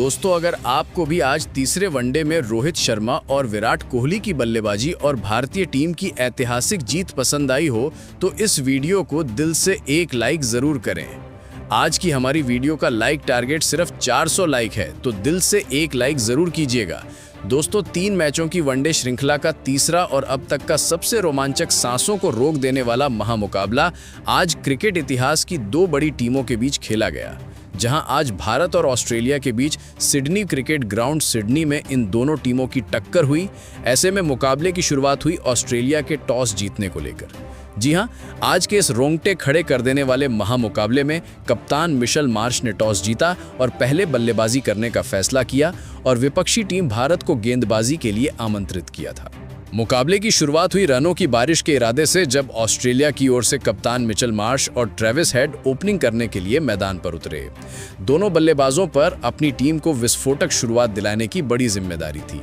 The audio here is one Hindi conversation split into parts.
दोस्तों, अगर आपको भी आज तीसरे वनडे में रोहित शर्मा और विराट कोहली की बल्लेबाजी और भारतीय टीम की ऐतिहासिक जीत पसंद आई हो तो इस वीडियो को दिल से एक लाइक जरूर करें। आज की हमारी वीडियो का लाइक टारगेट सिर्फ 400 लाइक है, तो दिल से एक लाइक जरूर कीजिएगा। दोस्तों, 3 मैचों की वनडे श्रृंखला का तीसरा और अब तक का सबसे रोमांचक, सांसों को रोक देने वाला महामुकाबला आज क्रिकेट इतिहास की 2 बड़ी टीमों के बीच खेला गया, जहां आज भारत और ऑस्ट्रेलिया के बीच सिडनी क्रिकेट ग्राउंड सिडनी में इन दोनों टीमों की टक्कर हुई। ऐसे में मुकाबले की शुरुआत हुई ऑस्ट्रेलिया के टॉस जीतने को लेकर। जी हां, आज के इस रोंगटे खड़े कर देने वाले महामुकाबले में कप्तान मिशेल मार्श ने टॉस जीता और पहले बल्लेबाजी करने का फैसला किया और विपक्षी टीम भारत को गेंदबाजी के लिए आमंत्रित किया था। मुकाबले की शुरुआत हुई रनों की बारिश के इरादे से, जब ऑस्ट्रेलिया की ओर से कप्तान मिचेल मार्श और ट्रेविस हेड ओपनिंग करने के लिए मैदान पर उतरे। दोनों बल्लेबाजों पर अपनी टीम को विस्फोटक शुरुआत दिलाने की बड़ी जिम्मेदारी थी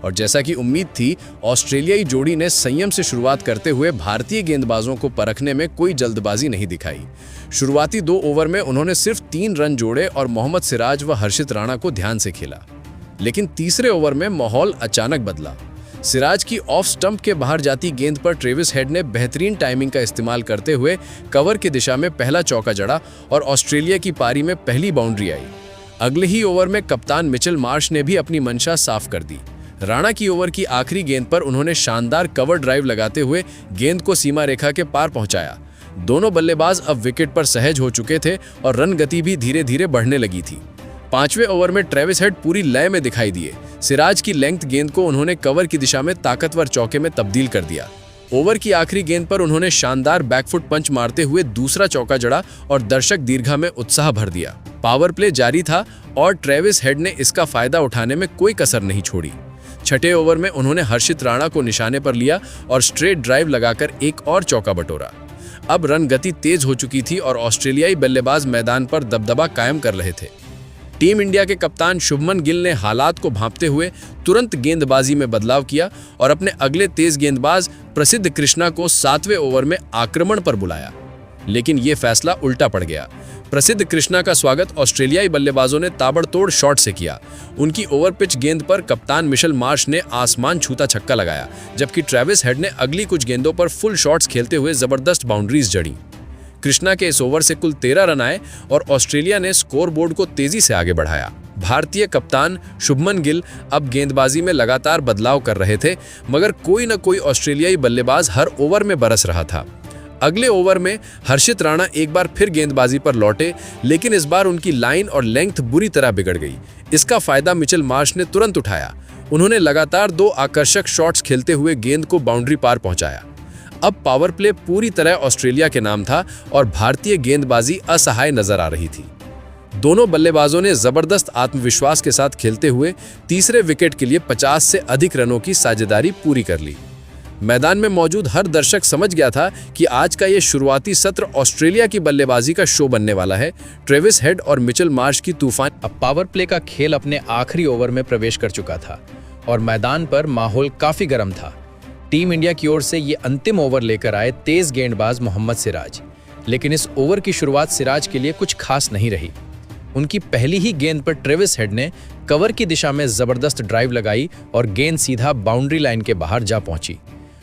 और जैसा कि उम्मीद थी, ऑस्ट्रेलियाई जोड़ी ने संयम से शुरुआत करते हुए भारतीय गेंदबाजों को परखने में कोई जल्दबाजी नहीं दिखाई। शुरुआती 2 ओवर में उन्होंने सिर्फ 3 रन जोड़े और मोहम्मद सिराज व हर्षित राणा को ध्यान से खेला। लेकिन तीसरे ओवर में माहौल अचानक बदला। सिराज की ऑफ स्टंप के बाहर जाती गेंद पर ट्रेविस हेड ने बेहतरीन टाइमिंग का इस्तेमाल करते हुए कवर की दिशा में पहला चौका जड़ा और ऑस्ट्रेलिया की पारी में पहली बाउंड्री आई। अगले ही ओवर में कप्तान मिचेल मार्श ने भी अपनी मंशा साफ कर दी। राणा की ओवर की आखिरी गेंद पर उन्होंने शानदार कवर ड्राइव लगाते हुए गेंद को सीमा रेखा के पार पहुंचाया। दोनों बल्लेबाज अब विकेट पर सहज हो चुके थे और रन गति भी धीरे धीरे बढ़ने लगी थी। 5वें ओवर में ट्रेविस हेड पूरी लय में दिखाई दिए। सिराज की लेंथ गेंद को उन्होंने कवर की दिशा में ताकतवर चौके में तब्दील कर दिया। ओवर की आखिरी गेंद पर उन्होंने शानदार बैकफुट पंच मारते हुए दूसरा चौका जड़ा और दर्शक दीर्घा में उत्साह भर दिया। पावर प्ले जारी था और ट्रेविस हेड ने इसका फायदा उठाने में कोई कसर नहीं छोड़ी। 6ठे ओवर में उन्होंने हर्षित राणा को निशाने पर लिया और स्ट्रेट ड्राइव लगाकर एक और चौका बटोरा। अब रन गति तेज हो चुकी थी और ऑस्ट्रेलियाई बल्लेबाज मैदान पर दबदबा कायम कर रहे थे। टीम इंडिया के कप्तान शुभमन गिल ने हालात को भांपते हुए तुरंत गेंदबाजी में बदलाव किया और अपने अगले तेज गेंदबाज प्रसिद्ध कृष्णा को 7वें ओवर में आक्रमण पर बुलाया। लेकिन यह फैसला उल्टा पड़ गया। प्रसिद्ध कृष्णा का स्वागत ऑस्ट्रेलियाई बल्लेबाजों ने ताबड़तोड़ शॉट से किया। उनकी ओवर पिच गेंद पर कप्तान मिशेल मार्श ने आसमान छूता छक्का लगाया, जबकि ट्रेविस हेड ने अगली कुछ गेंदों पर फुल शॉट्स खेलते हुए जबरदस्त बाउंड्रीज जड़ी। कृष्णा के इस ओवर से कुल 13 रन आए और ऑस्ट्रेलिया ने स्कोरबोर्ड को तेजी से आगे बढ़ाया। भारतीय कप्तान शुभमन गिल अब गेंदबाजी में लगातार बदलाव कर रहे थे, मगर कोई न कोई ऑस्ट्रेलियाई बल्लेबाज हर ओवर में बरस रहा था। अगले ओवर में हर्षित राणा एक बार फिर गेंदबाजी पर लौटे, लेकिन इस बार उनकी लाइन और लेंथ बुरी तरह बिगड़ गई। इसका फायदा मिचेल मार्श ने तुरंत उठाया। उन्होंने लगातार 2 आकर्षक शॉट्स खेलते हुए गेंद को बाउंड्री पार पहुंचाया। अब पावर प्ले पूरी तरह ऑस्ट्रेलिया के नाम था और भारतीय गेंदबाजी असहाय नजर आ रही थी। दोनों बल्लेबाजों ने जबरदस्त आत्मविश्वास के साथ खेलते हुए तीसरे विकेट के लिए 50 से अधिक रनों की साझेदारी पूरी कर ली। मैदान में मौजूद हर दर्शक समझ गया था कि आज का ये शुरुआती सत्र ऑस्ट्रेलिया की बल्लेबाजी का शो बनने वाला है। ट्रेविस हेड और मिचेल मार्श की तूफान। अब पावर प्ले का खेल अपने आखिरी ओवर में प्रवेश कर चुका था और मैदान पर माहौल काफी गर्म था। टीम इंडिया की ओर से ये अंतिम ओवर लेकर आए तेज गेंदबाज मोहम्मद सिराज, लेकिन इस ओवर की शुरुआत सिराज के लिए कुछ खास नहीं रही। उनकी पहली ही गेंद पर ट्रेविस हेड ने कवर की दिशा में जबरदस्त ड्राइव लगाई और गेंद सीधा बाउंड्री लाइन के बाहर जा पहुंची।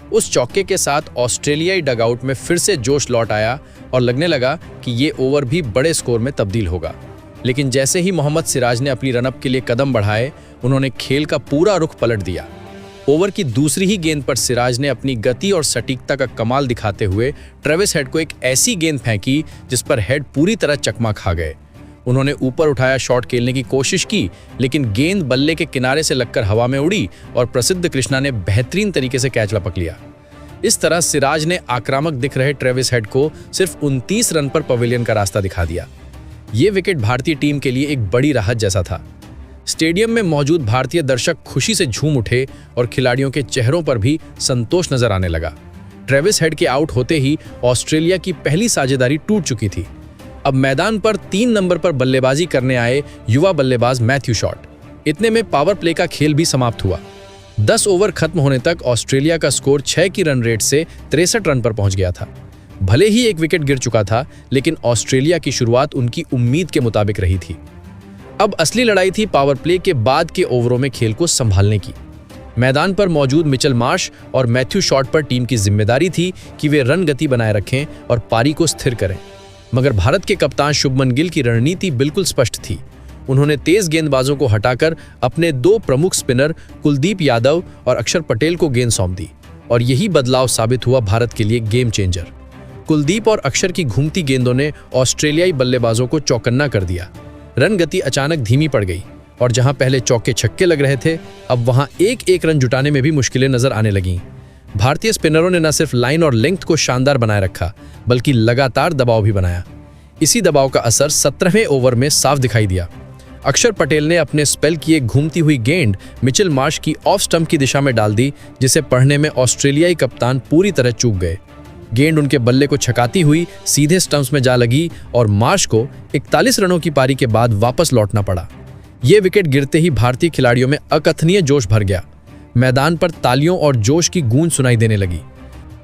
उस चौके के साथ ऑस्ट्रेलियाई डगआउट में फिर से जोश लौट आया और लगने लगा कि ये ओवर भी बड़े स्कोर में तब्दील होगा। लेकिन जैसे ही मोहम्मद सिराज ने अपनी रनअप के लिए कदम बढ़ाए, उन्होंने खेल का पूरा रुख पलट दिया। ओवर की दूसरी ही गेंद पर सिराज ने अपनी गति और सटीकता का कमाल दिखाते हुए ट्रेविस हेड को एक ऐसी गेंद फेंकी जिस पर हेड पूरी तरह चकमा खा गए। उन्होंने ऊपर उठाया शॉट खेलने की कोशिश की, लेकिन गेंद बल्ले के किनारे से लगकर हवा में उड़ी और प्रसिद्ध कृष्णा ने बेहतरीन तरीके से कैच लपक लिया। इस तरह सिराज ने आक्रामक दिख रहे ट्रेविस हेड को सिर्फ 29 रन पर पवेलियन का रास्ता दिखा दिया। ये विकेट भारतीय टीम के लिए एक बड़ी राहत जैसा था। स्टेडियम में मौजूद भारतीय दर्शक खुशी से झूम उठे और खिलाड़ियों के चेहरों पर भी संतोष नजर आने लगा। ट्रेविस हेड के आउट होते ही ऑस्ट्रेलिया की पहली साझेदारी टूट चुकी थी। अब मैदान पर 3 नंबर पर बल्लेबाजी करने आए युवा बल्लेबाज मैथ्यू शॉट। इतने में पावर प्ले का खेल भी समाप्त हुआ। 10 ओवर खत्म होने तक ऑस्ट्रेलिया का स्कोर 6 की रन रेट से 63 रन पर पहुंच गया था। भले ही एक विकेट गिर चुका था, लेकिन ऑस्ट्रेलिया की शुरुआत उनकी उम्मीद के मुताबिक रही थी। अब असली लड़ाई थी पावर प्ले के बाद के ओवरों में खेल को संभालने की। मैदान पर मौजूद मिचेल मार्श और मैथ्यू शॉट पर टीम की जिम्मेदारी थी कि वे रन गति बनाए रखें और पारी को स्थिर करें। मगर भारत के कप्तान शुभमन गिल की रणनीति बिल्कुल स्पष्ट थी। उन्होंने तेज गेंदबाजों को हटाकर अपने 2 प्रमुख स्पिनर कुलदीप यादव और अक्षर पटेल को गेंद सौंप दी, और यही बदलाव साबित हुआ भारत के लिए गेम चेंजर। कुलदीप और अक्षर की घूमती गेंदों ने ऑस्ट्रेलियाई बल्लेबाजों को चौकन्ना कर दिया। रन गति अचानक धीमी पड़ गई और जहां पहले चौके छक्के लग रहे थे, अब वहां एक रन जुटाने में भी मुश्किलें नजर आने लगीं। भारतीय स्पिनरों ने न सिर्फ लाइन और लेंथ को शानदार बनाए रखा, बल्कि लगातार दबाव भी बनाया। इसी दबाव का असर 17वें ओवर में साफ दिखाई दिया। अक्षर पटेल ने अपने स्पेल की एक घूमती हुई गेंद मिचेल मार्श की ऑफ स्टंप की दिशा में डाल दी, जिसे पढ़ने में ऑस्ट्रेलियाई कप्तान पूरी तरह चूक गए। गेंद उनके बल्ले को छकाती हुई सीधे स्टंप्स में जा लगी और मार्श को 41 रनों की पारी के बाद वापस लौटना पड़ा। ये विकेट गिरते ही भारतीय खिलाड़ियों में अकथनीय जोश भर गया। मैदान पर तालियों और जोश की गूंज सुनाई देने लगी।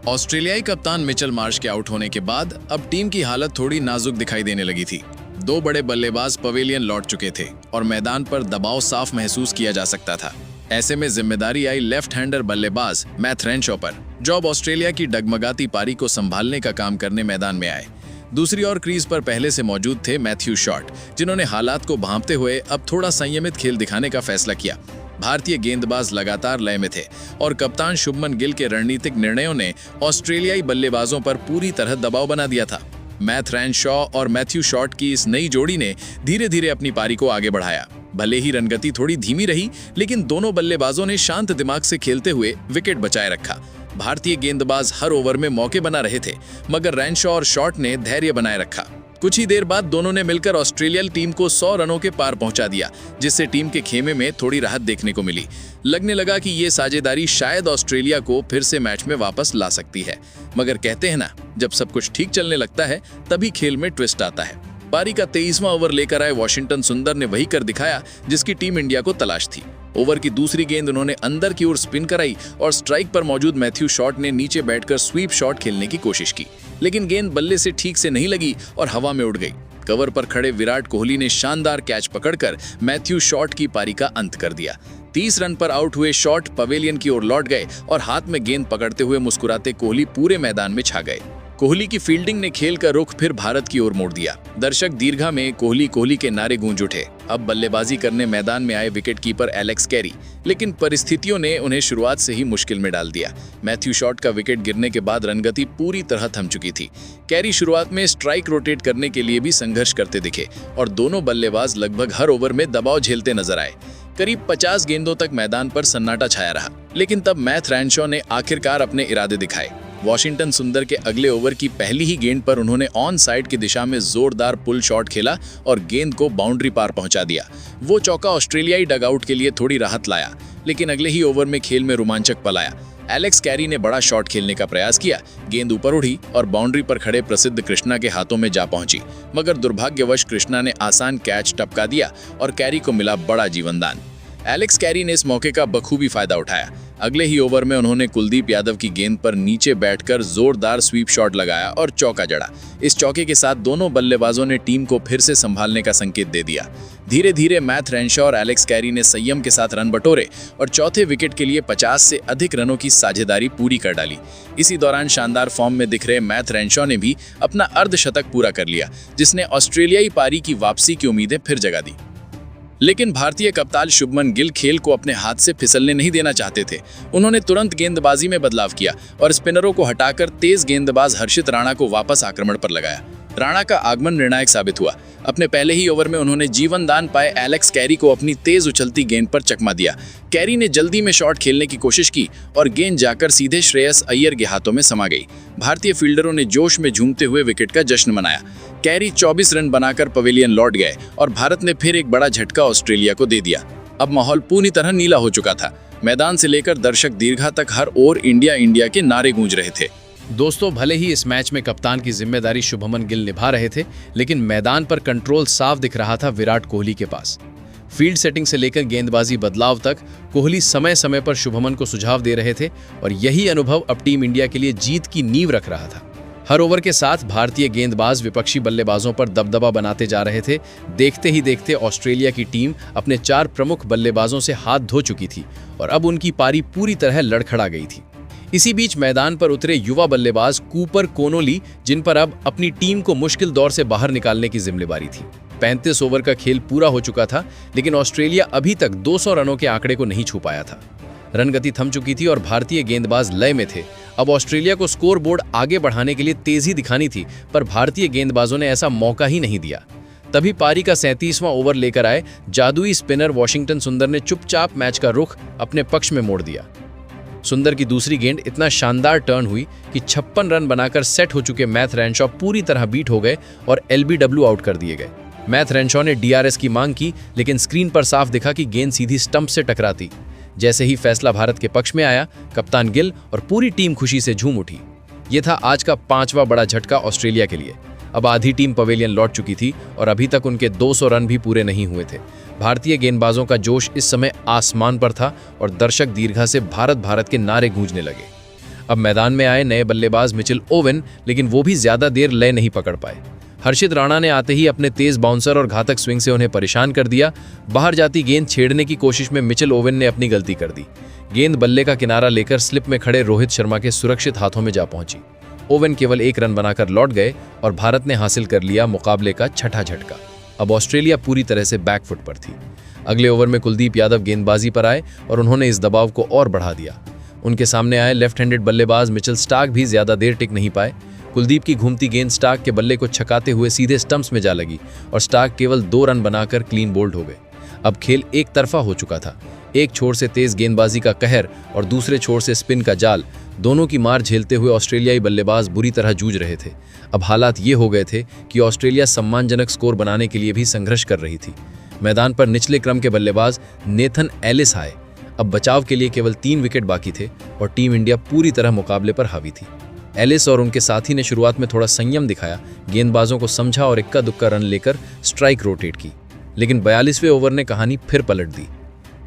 ऑस्ट्रेलियाई कप्तान मिचेल मार्श के आउट होने के बाद अब टीम की हालत थोड़ी नाजुक दिखाई देने लगी थी। 2 बड़े बल्लेबाज पवेलियन लौट चुके थे और मैदान पर दबाव साफ महसूस किया जा सकता था। ऐसे में जिम्मेदारी आई लेफ्ट हैंडर बल्लेबाज मैथ रेनशॉ पर, जो अब ऑस्ट्रेलिया की डगमगाती पारी को संभालने का काम करने मैदान में आए। दूसरी ओर क्रीज पर पहले से मौजूद थे मैथ्यू शॉट, जिन्होंने हालात को भांपते हुए अब थोड़ा संयमित खेल दिखाने का फैसला किया। भारतीय गेंदबाज लगातार लय में थे और कप्तान शुभमन गिल के रणनीतिक निर्णयों ने ऑस्ट्रेलियाई बल्लेबाजों पर पूरी तरह दबाव बना दिया था। मैथ रेनशॉ और मैथ्यू शॉट की इस नई जोड़ी ने धीरे धीरे अपनी पारी को आगे बढ़ाया। भले ही रनगति थोड़ी धीमी रही, लेकिन दोनों बल्लेबाजों ने शांत दिमाग से खेलते हुए विकेट बचाए रखा। भारतीय गेंदबाज हर ओवर में मौके बना रहे थे, मगर रेनशॉ और शॉट ने धैर्य बनाए रखा। कुछ ही देर बाद दोनों ने मिलकर ऑस्ट्रेलियाई टीम को 100 रनों के पार पहुंचा दिया, जिससे टीम के खेमे में थोड़ी राहत देखने को मिली। लगने लगा कि ये साझेदारी शायद ऑस्ट्रेलिया को फिर से मैच में वापस ला सकती है। मगर कहते हैं ना, जब सब कुछ ठीक चलने लगता है तभी खेल में ट्विस्ट आता है। पारी का 23वां ओवर लेकर आए वॉशिंगटन सुंदर ने वही कर दिखाया जिसकी टीम इंडिया को तलाश थी। ओवर की दूसरी गेंद उन्होंने अंदर की ओर स्पिन कराई और स्ट्राइक पर मौजूद मैथ्यू शॉट ने नीचे बैठकर स्वीप शॉट खेलने की कोशिश की, लेकिन गेंद बल्ले से ठीक से नहीं लगी और हवा में उड़ गई। कवर पर खड़े विराट कोहली ने शानदार कैच पकड़कर मैथ्यू शॉट की पारी का अंत कर दिया। 30 रन पर आउट हुए शॉट पवेलियन की ओर लौट गए और हाथ में गेंद पकड़ते हुए मुस्कुराते कोहली पूरे मैदान में छा गए। कोहली की फील्डिंग ने खेल का रुख फिर भारत की ओर मोड़ दिया। दर्शक दीर्घा में कोहली कोहली के नारे गूंज उठे। अब बल्लेबाजी करने मैदान में आए विकेटकीपर एलेक्स कैरी, लेकिन परिस्थितियों ने उन्हें शुरुआत से ही मुश्किल में डाल दिया। मैथ्यू शॉट का विकेट गिरने के बाद रनगति पूरी तरह थम चुकी थी। कैरी शुरुआत में स्ट्राइक रोटेट करने के लिए भी संघर्ष करते दिखे और दोनों बल्लेबाज लगभग हर ओवर में दबाव झेलते नजर आए। करीब 50 गेंदों तक मैदान पर सन्नाटा छाया रहा, लेकिन तब मैथ रेनशॉ ने आखिरकार अपने इरादे दिखाए। वॉशिंगटन सुंदर के अगले ओवर की पहली ही गेंद पर उन्होंने ऑन साइड की दिशा में जोरदार पुल शॉट खेला और गेंद को बाउंड्री पार पहुंचा दिया। वो चौका ऑस्ट्रेलियाई डगआउट के लिए थोड़ी राहत लाया, लेकिन अगले ही ओवर में खेल में रोमांचक पल आया। एलेक्स कैरी ने बड़ा शॉट खेलने का प्रयास किया, गेंद ऊपर उड़ी और बाउंड्री पर खड़े प्रसिद्ध कृष्णा के हाथों में जा पहुंची, मगर दुर्भाग्यवश कृष्णा ने आसान कैच टपका दिया और कैरी को मिला बड़ा जीवनदान। एलेक्स कैरी ने इस मौके का बखूबी फायदा उठाया। अगले ही ओवर में उन्होंने कुलदीप यादव की गेंद पर नीचे बैठकर जोरदार स्वीप शॉट लगाया और चौका जड़ा। इस चौके के साथ दोनों बल्लेबाजों ने टीम को फिर से संभालने का संकेत दे दिया। धीरे धीरे मैथ रेनशॉ और एलेक्स कैरी ने संयम के साथ रन बटोरे और चौथे विकेट के लिए 50 से अधिक रनों की साझेदारी पूरी कर डाली। इसी दौरान शानदार फॉर्म में दिख रहे मैथ रेनशॉ ने भी अपना अर्धशतक पूरा कर लिया, जिसने ऑस्ट्रेलियाई पारी की वापसी की उम्मीदें फिर जगा दी। लेकिन भारतीय कप्तान शुभमन गिल खेल को अपने हाथ से फिसलने नहीं देना चाहते थे। उन्होंने तुरंत गेंदबाजी में बदलाव किया और स्पिनरों को हटाकर तेज गेंदबाज हर्षित राणा को वापस आक्रमण पर लगाया। राणा का आगमन निर्णायक साबित हुआ। अपने पहले ही ओवर में उन्होंने जीवन दान पाए एलेक्स कैरी को अपनी तेज उछलती गेंद पर चकमा दिया। कैरी ने जल्दी में शॉट खेलने की कोशिश की और गेंद जाकर सीधे श्रेयस अय्यर के हाथों में समा गई। भारतीय फील्डरों ने जोश में झूमते हुए विकेट का जश्न मनाया। कैरी 24 रन बनाकर पवेलियन लौट गए और भारत ने फिर एक बड़ा झटका ऑस्ट्रेलिया को दे दिया। अब माहौल पूरी तरह नीला हो चुका था। मैदान से लेकर दर्शक दीर्घा तक हर ओर इंडिया इंडिया के नारे गूंज रहे थे। दोस्तों, भले ही इस मैच में कप्तान की जिम्मेदारी शुभमन गिल निभा रहे थे, लेकिन मैदान पर कंट्रोल साफ दिख रहा था विराट कोहली के पास। फील्ड सेटिंग से लेकर गेंदबाजी बदलाव तक कोहली समय समय पर शुभमन को सुझाव दे रहे थे और यही अनुभव अब टीम इंडिया के लिए जीत की नींव रख रहा था। हर ओवर के साथ भारतीय गेंदबाज विपक्षी बल्लेबाजों पर दबदबा बनाते जा रहे थे। देखते ही देखते ऑस्ट्रेलिया की टीम अपने 4 प्रमुख बल्लेबाजों से हाथ धो चुकी थी और अब उनकी पारी पूरी तरह लड़खड़ा गई थी। इसी बीच मैदान पर उतरे युवा बल्लेबाज कूपर कोनोली, जिन पर अब अपनी टीम को मुश्किल दौर से बाहर निकालने की जिम्मेदारी थी। 35 ओवर का खेल पूरा हो चुका था, लेकिन ऑस्ट्रेलिया अभी तक 200 रनों के आंकड़े को नहीं छू पाया था। रन गति थम चुकी थी और भारतीय गेंदबाज लय में थे। अब ऑस्ट्रेलिया को स्कोर बोर्ड आगे बढ़ाने के लिए तेजी दिखानी थी, पर भारतीय गेंदबाजों ने ऐसा मौका ही नहीं दिया। तभी पारी का 37वां ओवर लेकर आए जादुई स्पिनर वॉशिंगटन सुंदर ने चुपचाप मैच का रुख अपने पक्ष में मोड़ दिया। सुंदर की दूसरी गेंद इतना शानदार टर्न हुई कि 56 रन बनाकर सेट हो चुके मैथ रेनशॉ पूरी तरह बीट हो गए और LBW आउट कर दिए गए। मैथ रेनशॉ ने DRS की मांग की, लेकिन स्क्रीन पर साफ दिखा कि गेंद सीधी स्टंप से टकराती। जैसे ही फैसला भारत के पक्ष में आया, कप्तान गिल और पूरी टीम खुशी से झूम उठी। ये था आज का 5वां बड़ा झटका ऑस्ट्रेलिया के लिए। अब आधी टीम पवेलियन लौट चुकी थी और अभी तक उनके 200 रन भी पूरे नहीं हुए थे। भारतीय गेंदबाजों का जोश इस समय आसमान पर था और दर्शक दीर्घा से भारत भारत के नारे गूंजने लगे। अब मैदान में आए नए बल्लेबाज मिचेल ओवेन, लेकिन वो भी ज्यादा देर लय नहीं पकड़ पाए। हर्षित राणा ने आते ही अपने तेज बाउंसर और घातक स्विंग से उन्हें परेशान कर दिया। बाहर जाती गेंद छेड़ने की कोशिश में मिचेल ओवेन ने अपनी गलती कर दी। गेंद बल्ले का किनारा लेकर स्लिप में खड़े रोहित शर्मा के सुरक्षित हाथों में जा पहुंची। ओवेन केवल 1 रन बनाकर लौट गए और भारत ने हासिल कर लिया मुकाबले का 6ठा झटका। अब ऑस्ट्रेलिया पूरी तरह से बैकफुट पर थी। अगले ओवर में कुलदीप यादव गेंदबाजी पर आए और उन्होंने इस दबाव को और बढ़ा दिया। उनके सामने आए लेफ्ट हैंडेड बल्लेबाज मिचेल स्टार्क भी ज्यादा देर टिक नहीं पाए। कुलदीप की घूमती गेंद स्टार्क के बल्ले को छकाते हुए सीधे स्टंप्स में जा लगी और स्टार्क केवल 2 रन बनाकर क्लीन बोल्ड हो गए। अब खेल एक तरफा हो चुका था। एक छोर से तेज गेंदबाजी का कहर और दूसरे छोर से स्पिन का जाल, दोनों की मार झेलते हुए ऑस्ट्रेलियाई बल्लेबाज बुरी तरह जूझ रहे थे। अब हालात ये हो गए थे कि ऑस्ट्रेलिया सम्मानजनक स्कोर बनाने के लिए भी संघर्ष कर रही थी। मैदान पर निचले क्रम के बल्लेबाज नेथन एलिस आए। अब बचाव के लिए केवल 3 विकेट बाकी थे और टीम इंडिया पूरी तरह मुकाबले पर हावी थी। एलिस और उनके साथी ने शुरुआत में थोड़ा संयम दिखाया, गेंदबाजों को समझा और इक्का दुक्का रन लेकर स्ट्राइक रोटेट की, लेकिन 42वें ओवर ने कहानी फिर पलट दी।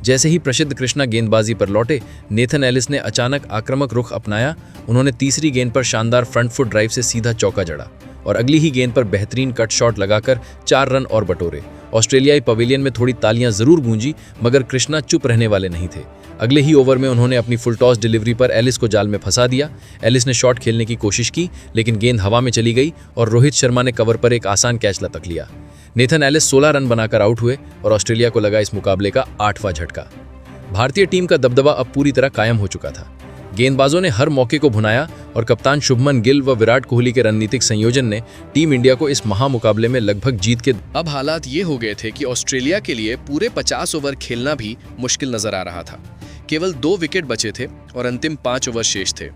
जैसे ही प्रसिद्ध कृष्णा गेंदबाजी पर लौटे, नेथन एलिस ने अचानक आक्रामक रुख अपनाया। उन्होंने तीसरी गेंद पर शानदार फ्रंट फुट ड्राइव से सीधा चौका जड़ा और अगली ही गेंद पर बेहतरीन कट शॉट लगाकर 4 रन और बटोरे। ऑस्ट्रेलियाई पवेलियन में थोड़ी तालियां जरूर गूंजी, मगर कृष्णा चुप रहने वाले नहीं थे। अगले ही ओवर में उन्होंने अपनी फुल टॉस डिलीवरी पर एलिस को जाल में फंसा दिया। एलिस ने शॉट खेलने की कोशिश की, लेकिन गेंद हवा में चली गई और रोहित शर्मा ने कवर पर एक आसान कैच लपक लिया। नेथन एलिस 16 रन बनाकर आउट हुए और ऑस्ट्रेलिया को लगा इस मुकाबले का 8वां झटका। भारतीय टीम का दबदबा अब पूरी तरह कायम हो चुका था। गेंदबाजों ने हर मौके को भुनाया और कप्तान शुभमन गिल व विराट कोहली के रणनीतिक संयोजन ने टीम इंडिया को इस महामुकाबले में लगभग जीत के। अब हालात ये हो गए थे कि ऑस्ट्रेलिया के लिए पूरे 50 ओवर खेलना भी मुश्किल नजर आ रहा था। केवल 2 विकेट बचे थे और अंतिम 5 ओवर शेष थे।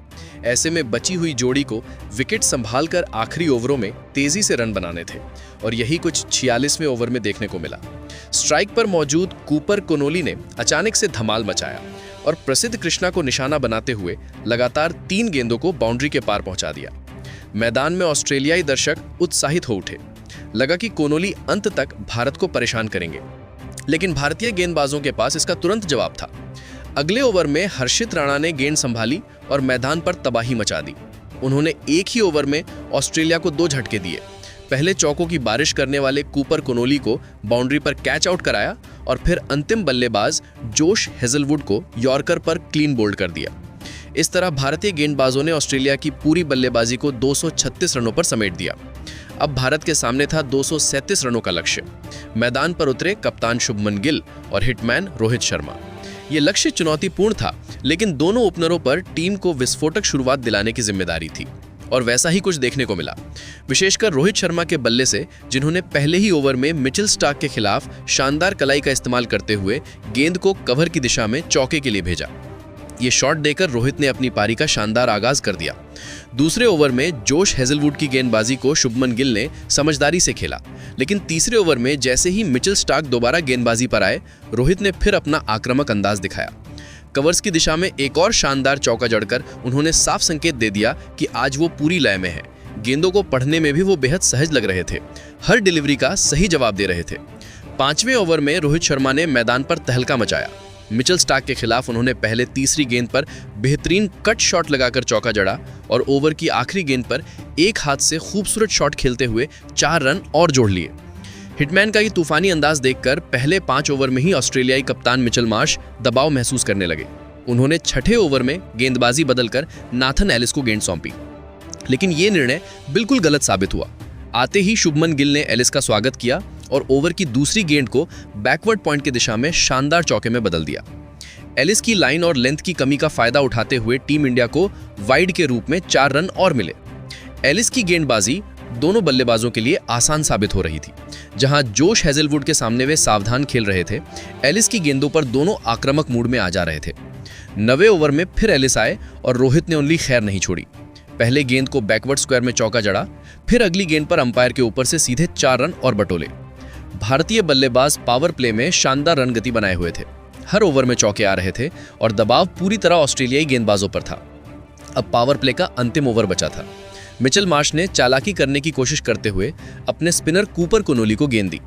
ऐसे में बची हुई जोड़ी को विकेट संभालकर आखिरी ओवरों में तेजी से रन बनाने थे और यही कुछ 46वें ओवर में देखने को मिला। स्ट्राइक पर मौजूद कूपर कोनोली ने अचानक से धमाल मचाया और प्रसिद्ध कृष्णा को निशाना बनाते हुए लगातार 3 गेंदों को बाउंड्री के पार पहुंचा दिया। मैदान में ऑस्ट्रेलियाई दर्शक उत्साहित हो उठे। लगा कि कोनोली अंत तक भारत को परेशान करेंगे, लेकिन भारतीय गेंदबाजों के पास इसका तुरंत जवाब था। अगले ओवर में हर्षित राणा ने गेंद संभाली और मैदान पर तबाही मचा दी। उन्होंने एक ही ओवर में ऑस्ट्रेलिया को 2 झटके दिए। पहले चौकों की बारिश करने वाले कूपर कोनोली को बाउंड्री पर कैच आउट कराया और फिर अंतिम बल्लेबाज जोश हेजलवुड को यॉर्कर पर क्लीन बोल्ड कर दिया। इस तरह भारतीय गेंदबाजों ने ऑस्ट्रेलिया की पूरी बल्लेबाजी को 236 रनों पर समेट दिया। अब भारत के सामने था 237 रनों का लक्ष्य। मैदान पर उतरे कप्तान शुभमन गिल और हिटमैन रोहित शर्मा। ये लक्ष्य चुनौतीपूर्ण था, लेकिन दोनों ओपनरों पर टीम को विस्फोटक शुरुआत दिलाने की जिम्मेदारी थी और वैसा ही कुछ देखने को मिला, विशेषकर रोहित शर्मा के बल्ले से, जिन्होंने पहले ही ओवर में मिचेल स्टार्क के खिलाफ शानदार कलाई का इस्तेमाल करते हुए गेंद को कवर की दिशा में चौके के लिए भेजा। ये शॉट देकर रोहित ने अपनी पारी का शानदार आगाज कर दिया। दूसरे ओवर में जोश हेजलवुड की गेंदबाजी को शुभमन गिल ने समझदारी से खेला, लेकिन तीसरे ओवर में जैसे ही मिचेल स्टार्क दोबारा गेंदबाजी पर आए, रोहित ने फिर अपना आक्रामक अंदाज दिखाया। कवर्स की दिशा में एक और शानदार चौका जड़कर उन्होंने साफ संकेत दे दिया कि आज वो पूरी लय में है। गेंदों को पढ़ने में भी वो बेहद सहज लग रहे थे, हर डिलीवरी का सही जवाब दे रहे थे। 5वें ओवर में रोहित शर्मा ने मैदान पर तहलका मचाया। मिचेल स्टार्क के खिलाफ उन्होंने पहले तीसरी गेंद पर बेहतरीन कट शॉट लगाकर चौका जड़ा और ओवर की आखिरी गेंद पर एक हाथ से खूबसूरत शॉट खेलते हुए 4 रन और जोड़ लिए। हिटमैन का ये तूफानी अंदाज देखकर पहले 5 ओवर में ही ऑस्ट्रेलियाई कप्तान मिचेल मार्श दबाव महसूस करने लगे। उन्होंने छठे ओवर में गेंदबाजी बदलकर नाथन एलिस को गेंद सौंपी, लेकिन ये निर्णय बिल्कुल गलत साबित हुआ। आते ही शुभमन गिल ने एलिस का स्वागत किया और ओवर की दूसरी गेंद को बैकवर्ड पॉइंट की दिशा में शानदार चौके में बदल दिया। एलिस की लाइन और लेंथ की कमी का फायदा उठाते हुए टीम इंडिया को वाइड के रूप में 4 रन और मिले। एलिस की गेंदबाजी दोनों बल्लेबाजों के लिए आसान साबित हो रही थी। जहां जोश हेजलवुड के सामने वे सावधान खेल रहे थे, एलिस की गेंदों पर दोनों आक्रामक मूड में आ जा रहे थे। 9वें ओवर में फिर एलिस आए और रोहित ने उनकी खैर नहीं छोड़ी। पहले गेंद को बैकवर्ड स्क्वायर में चौका जड़ा, फिर अगली गेंद पर अंपायर के ऊपर से सीधे 4 रन और बटोले। भारतीय बल्लेबाज पावर प्ले में शानदार रन गति बनाए हुए थे। हर ओवर में चौके आ रहे थे और दबाव पूरी तरह ऑस्ट्रेलियाई गेंदबाजों पर था। अब पावर प्ले का अंतिम ओवर बचा था। मिचेल मार्श ने चालाकी करने की कोशिश करते हुए अपने स्पिनर कूपर कुनोली को गेंद दी,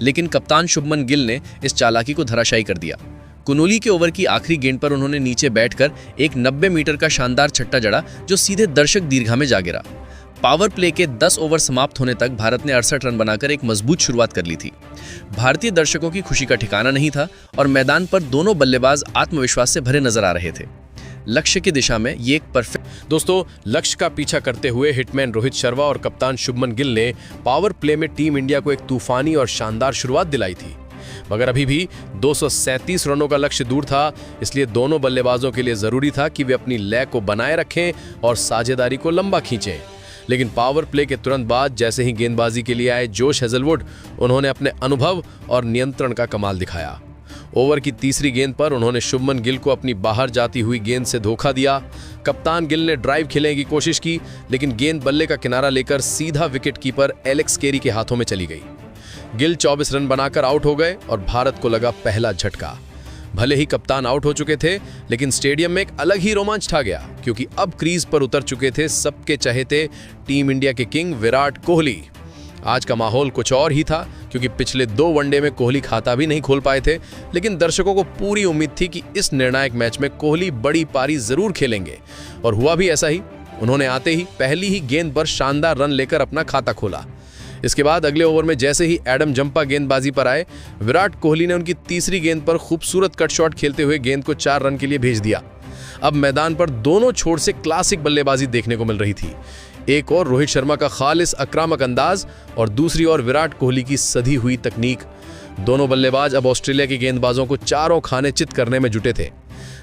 लेकिन कप्तान शुभमन गिल ने इस चालाकी को धराशायी कर दिया। कुनोली के ओवर की आखिरी गेंद पर उन्होंने नीचे बैठकर एक 90 मीटर का शानदार छट्टा जड़ा जो सीधे दर्शक दीर्घा में जा गिरा। पावर प्ले के 10 ओवर समाप्त होने तक भारत ने 68 रन बनाकर एक मजबूत शुरुआत कर ली थी। भारतीय दर्शकों की खुशी का ठिकाना नहीं था और मैदान पर दोनों बल्लेबाज आत्मविश्वास से भरे नजर आ रहे थे। लक्ष्य की दिशा में ये एक परफेक्ट दोस्तों, लक्ष्य का पीछा करते हुए हिटमैन रोहित शर्मा और कप्तान शुभमन गिल ने पावर प्ले में टीम इंडिया को एक तूफानी और शानदार शुरुआत दिलाई थी, मगर अभी भी 237 रनों का लक्ष्य दूर था। इसलिए दोनों बल्लेबाजों के लिए जरूरी था कि वे अपनी लय को बनाए रखें और साझेदारी को लंबा खींचें। लेकिन पावर प्ले के तुरंत बाद जैसे ही गेंदबाजी के लिए आए जोश हेजलवुड, उन्होंने अपने अनुभव और नियंत्रण का कमाल दिखाया। ओवर की तीसरी गेंद पर उन्होंने शुभमन गिल को अपनी बाहर जाती हुई गेंद से धोखा दिया। कप्तान गिल ने ड्राइव खेलने की कोशिश की, लेकिन गेंद बल्ले का किनारा लेकर सीधा विकेट कीपर एलेक्स कैरी के हाथों में चली गई। गिल 24 रन बनाकर आउट हो गए और भारत को लगा पहला झटका। भले ही कप्तान आउट हो चुके थे, लेकिन स्टेडियम में एक अलग ही रोमांच छा गया, क्योंकि अब क्रीज पर उतर चुके थे सबके चहेते टीम इंडिया के किंग विराट कोहली। आज का माहौल कुछ और ही था, क्योंकि पिछले 2 वनडे में कोहली खाता भी नहीं खोल पाए थे, लेकिन दर्शकों को पूरी उम्मीद थी कि इस निर्णायक मैच में कोहली बड़ी पारी जरूर खेलेंगे, और हुआ भी ऐसा ही। उन्होंने आते ही पहली ही गेंद पर शानदार रन लेकर अपना खाता खोला। इसके बाद अगले ओवर में जैसे ही एडम जंपा गेंदबाजी पर आए, विराट कोहली ने उनकी तीसरी गेंद पर खूबसूरत कट शॉट खेलते हुए गेंद को 4 रन के लिए भेज दिया। अब मैदान पर दोनों छोर से क्लासिक बल्लेबाजी देखने को मिल रही थी। एक और रोहित शर्मा का खालिस आक्रामक अंदाज और दूसरी ओर विराट कोहली की सधी हुई तकनीक। दोनों बल्लेबाज अब ऑस्ट्रेलिया के गेंदबाजों को चारों खाने चित करने में जुटे थे।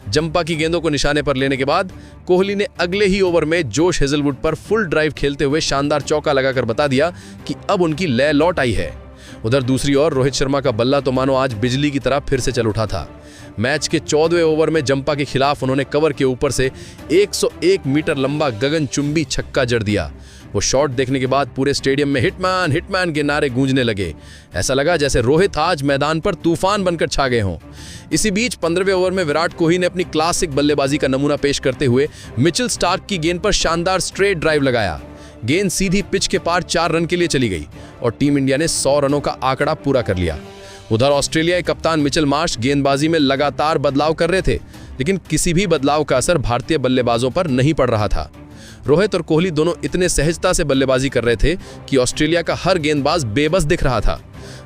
जंपा की गेंदों को निशाने पर लेने के बाद कोहली ने अगले ही ओवर में जोश हेजलवुड पर फुल ड्राइव खेलते हुए शानदार चौका लगाकर बता दिया कि अब उनकी लय लौट आई है। उधर दूसरी ओर रोहित शर्मा का बल्ला तो मानो आज बिजली की तरह फिर से चल उठा था। मैच के 14वें ओवर में जंपा के खिलाफ उन्होंने कवर के ऊपर से 101 मीटर लंबा गगनचुंबी छक्का जड़ दिया। वो शॉट देखने के बाद पूरे स्टेडियम में हिटमैन हिटमैन के नारे गूंजने लगे। ऐसा लगा जैसे रोहित आज मैदान पर तूफान बनकर छा गए हों। इसी बीच 15वें ओवर में विराट कोहली ने अपनी क्लासिक बल्लेबाजी का नमूना पेश करते हुए मिचेल स्टार्क की गेंद पर शानदार स्ट्रेट ड्राइव लगाया। गेंद सीधी पिच के पार 4 रन के लिए चली गई और टीम इंडिया ने 100 रनों का आंकड़ा पूरा कर लिया। उधर ऑस्ट्रेलियाई कप्तान मिचेल मार्श गेंदबाजी में लगातार बदलाव कर रहे थे, लेकिन किसी भी बदलाव का असर भारतीय बल्लेबाजों पर नहीं पड़ रहा था। रोहित और कोहली दोनों इतने सहजता से बल्लेबाजी कर रहे थे कि ऑस्ट्रेलिया का हर गेंदबाज बेबस दिख रहा था।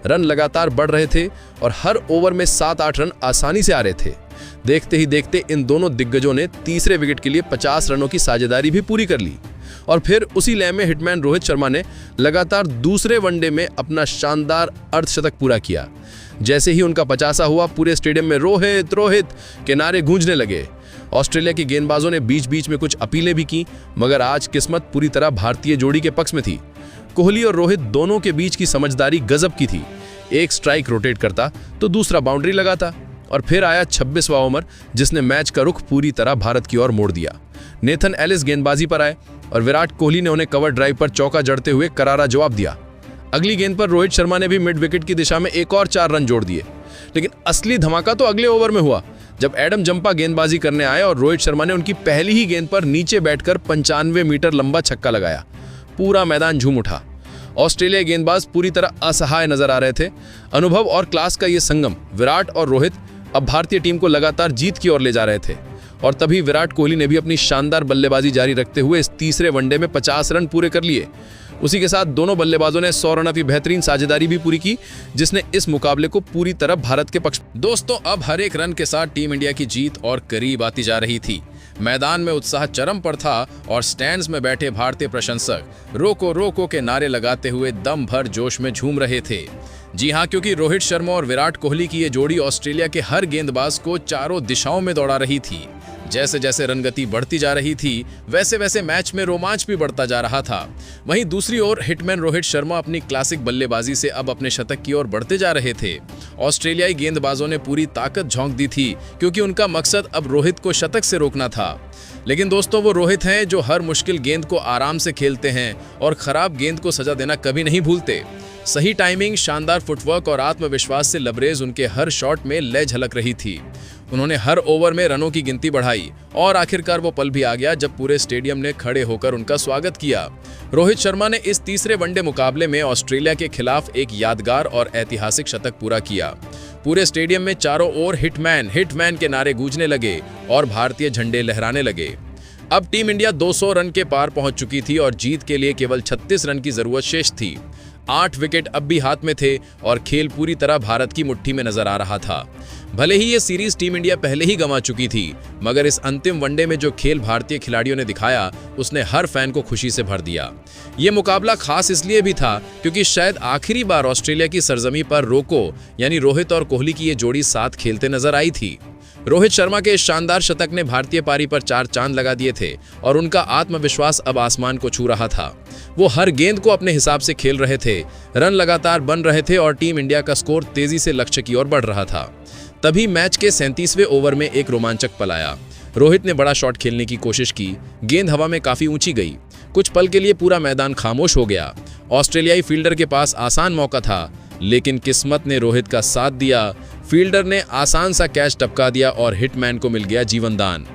रन लगातार बढ़ रहे थे और हर ओवर में 7-8 रन आसानी से आ रहे थे। देखते ही देखते इन दोनों दिग्गजों ने तीसरे विकेट के लिए 50 रनों की साझेदारी भी पूरी कर ली और फिर उसी लय में हिटमैन रोहित शर्मा ने लगातार दूसरे वनडे में अपना शानदार अर्धशतक पूरा किया। जैसे ही उनका 50वां हुआ, पूरे स्टेडियम में रोहित रोहित के नारे गूंजने लगे। ऑस्ट्रेलिया के गेंदबाजों ने बीच बीच में कुछ अपीलें भी की, मगर आज किस्मत पूरी तरह भारतीय जोड़ी के पक्ष में थी। कोहली और रोहित दोनों के बीच की समझदारी गजब की थी। एक स्ट्राइक रोटेट करता तो दूसरा बाउंड्री लगाता और फिर आया 26वां ओवर, जिसने मैच का रुख पूरी तरह भारत की ओर मोड़ दिया। नेथन एलिस गेंदबाजी पर आए और विराट कोहली ने उन्हें कवर ड्राइव पर चौका जड़ते हुए करारा जवाब दिया। अगली गेंद पर रोहित शर्मा ने भी मिड विकेट की दिशा में एक और 4 रन जोड़ दिए। लेकिन असली धमाका तो अगले ओवर में हुआ, जब एडम जंपा गेंदबाजी करने आए और रोहित शर्मा ने उनकी पहली ही गेंद पर नीचे बैठकर 95 मीटर लंबा छक्का लगाया। पूरा मैदान झूम उठा। ऑस्ट्रेलिया गेंदबाज पूरी तरह असहाय नजर आ रहे थे। अनुभव और क्लास का ये संगम विराट और रोहित अब भारतीय टीम को लगातार जीत की ओर ले जा रहे थे। और तभी विराट कोहली ने भी अपनी शानदार बल्लेबाजी जारी रखते हुए इस तीसरे वनडे में 50 रन पूरे कर लिए। उसी के साथ दोनों बल्लेबाजों ने 100 रनों की बेहतरीन साझेदारी भी पूरी की, जिसने इस मुकाबले को पूरी तरह भारत के पक्ष। दोस्तों, अब हर एक रन के साथ टीम इंडिया की जीत और करीब आती जा रही थी। मैदान में उत्साह चरम पर था और स्टैंड्स में बैठे भारतीय प्रशंसक रोको रोको के नारे लगाते हुए दम भर जोश में झूम रहे थे। जी हां, क्योंकि रोहित शर्मा और विराट कोहली की ये जोड़ी ऑस्ट्रेलिया के हर गेंदबाज को चारों दिशाओं में दौड़ा रही थी। जैसे जैसे रनगति बढ़ती जा रही थी, वैसे वैसे मैच में रोमांच भी बढ़ता जा रहा था। वहीं दूसरी ओर हिटमैन रोहित शर्मा अपनी क्लासिक बल्लेबाजी से अब अपने शतक की ओर बढ़ते जा रहे थे। ऑस्ट्रेलियाई गेंदबाजों ने पूरी ताकत झोंक दी थी, क्योंकि उनका मकसद अब रोहित को शतक से रोकना था। लेकिन दोस्तों, वो रोहित हैं जो हर मुश्किल गेंद को आराम से खेलते हैं और खराब गेंद को सजा देना कभी नहीं भूलते। सही टाइमिंग, शानदार फुटवर्क और आत्मविश्वास से लबरेज उनके हर शॉट में लय झलक रही थी। उन्होंने हर ओवर में रनों की गिनती बढ़ाई और आखिरकार वो पल भी आ गया जब पूरे स्टेडियम ने खड़े होकर उनका स्वागत किया। रोहित शर्मा ने इस तीसरे वनडे मुकाबले में ऑस्ट्रेलिया के खिलाफ एक यादगार और ऐतिहासिक शतक पूरा किया। पूरे स्टेडियम में चारों ओर हिटमैन हिटमैन के नारे गूंजने लगे और भारतीय झंडे लहराने लगे। अब टीम इंडिया 200 रन के पार पहुंच चुकी थी और जीत के लिए केवल 36 रन की जरूरत शेष थी। 8 विकेट अब भी हाथ में थे और खेल पूरी तरह भारत की मुट्ठी में नजर आ रहा था। भले ही ये सीरीज टीम इंडिया पहले ही गंवा चुकी थी, मगर इस अंतिम वनडे में जो खेल भारतीय खिलाड़ियों ने दिखाया, उसने हर फैन को खुशी से भर दिया। ये मुकाबला खास इसलिए भी था क्योंकि शायद आखिरी बार ऑस्ट्रेलिया की सरजमी पर रोको यानी रोहित और कोहली की ये जोड़ी साथ खेलते नजर आई थी। रोहित शर्मा के इस शानदार शतक ने भारतीय पारी पर 4 चांद लगा दिए थे और उनका आत्मविश्वास अब आसमान को छू रहा था। वो हर गेंद को अपने हिसाब से खेल रहे थे, रन लगातार बन रहे थे और टीम इंडिया का स्कोर तेजी से लक्ष्य की ओर बढ़ रहा था। तभी मैच के 37वें ओवर में एक रोमांचक पल आया। रोहित ने बड़ा शॉट खेलने की कोशिश की, गेंद हवा में काफी ऊंची गई। कुछ पल के लिए पूरा मैदान खामोश हो गया। ऑस्ट्रेलियाई फील्डर के पास आसान मौका था, लेकिन किस्मत ने रोहित का साथ दिया। फील्डर ने आसान सा कैच टपका दिया और हिटमैन को मिल गया जीवनदान।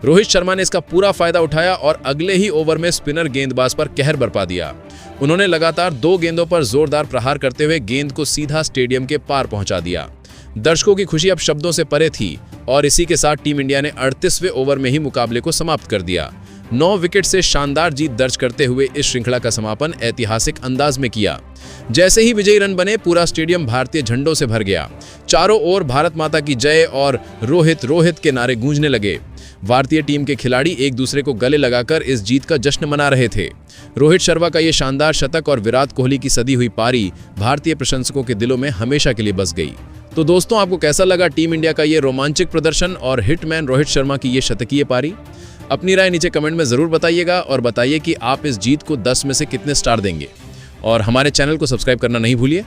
रोहित शर्मा ने इसका पूरा फायदा उठाया और अगले ही ओवर में स्पिनर गेंदबाज पर कहर बरपा दिया। उन्होंने लगातार 2 गेंदों पर जोरदार प्रहार करते हुए गेंद को सीधा स्टेडियम के पार पहुंचा दिया। दर्शकों की खुशी अब शब्दों से परे थी और इसी के साथ टीम इंडिया ने 38वें ओवर में ही मुकाबले को समाप्त कर दिया। 9 विकेट से शानदार जीत दर्ज करते हुए इस श्रृंखला का समापन ऐतिहासिक अंदाज में किया। जैसे ही विजयी रन बने, पूरा स्टेडियम भारतीय झंडों से भर गया। चारों ओर भारत माता की जय और रोहित रोहित के नारे गूंजने लगे। भारतीय टीम के खिलाड़ी एक दूसरे को गले लगाकर इस जीत का जश्न मना रहे थे। रोहित शर्मा का ये शानदार शतक और विराट कोहली की सदी हुई पारी भारतीय प्रशंसकों के दिलों में हमेशा के लिए बस गई। तो दोस्तों, आपको कैसा लगा टीम इंडिया का ये रोमांचक प्रदर्शन और हिटमैन रोहित शर्मा की ये शतकीय पारी? अपनी राय नीचे कमेंट में जरूर बताइएगा और बताइए कि आप इस जीत को 10 में से कितने स्टार देंगे। और हमारे चैनल को सब्सक्राइब करना नहीं भूलिए।